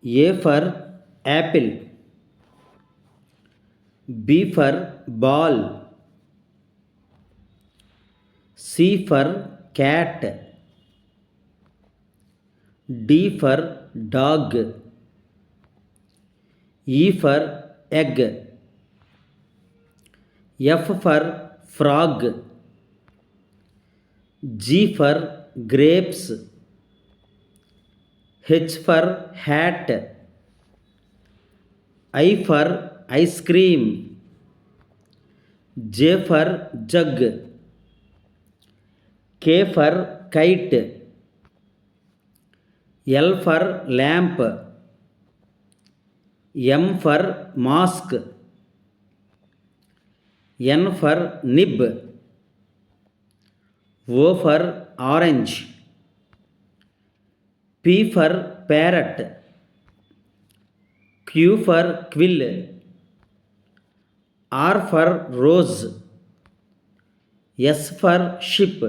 A for apple. B for ball. C for cat. D for dog. E for egg. F for frog. G for grapes. H for hat. I for ice cream. J for jug. K for kite. L for lamp. M for mask. N for nib. O for orange. P for parrot. Q for quill. R for rose. S for ship.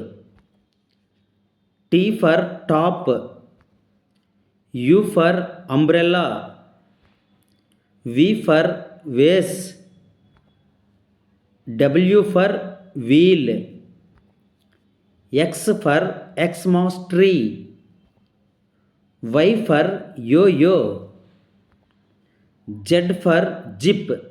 T for top. U for umbrella. V for vase. W for wheel. X for Xmas tree. Y for yo-yo. Z for zip.